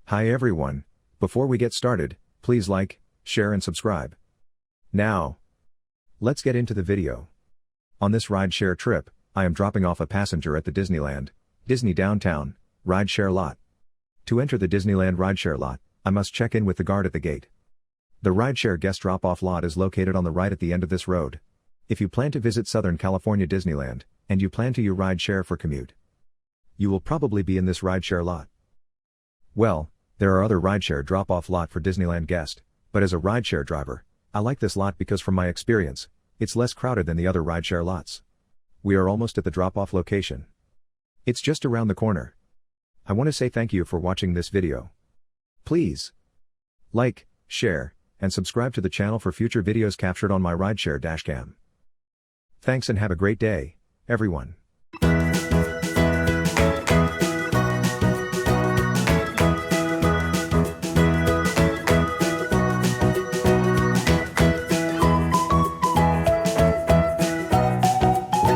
Hi everyone, before we get started, please like, share and subscribe. Now, let's get into the video. On this rideshare trip, I am dropping off a passenger at the Disneyland, Disney Downtown, rideshare lot. To enter the Disneyland rideshare lot, I must check in with the guard at the gate. The rideshare guest drop-off lot is located on the right at the end of this road. If you plan to visit Southern California Disneyland, and you plan to use rideshare for commute, you will probably be in this rideshare lot. Well, there are other rideshare drop-off lot for Disneyland guests, but as a rideshare driver, I like this lot because from my experience, it's less crowded than the other rideshare lots. We are almost at the drop-off location. It's just around the corner. I want to say thank you for watching this video. Please like, share, and subscribe to the channel for future videos captured on my RideshareDashCam. Thanks and have a great day, everyone.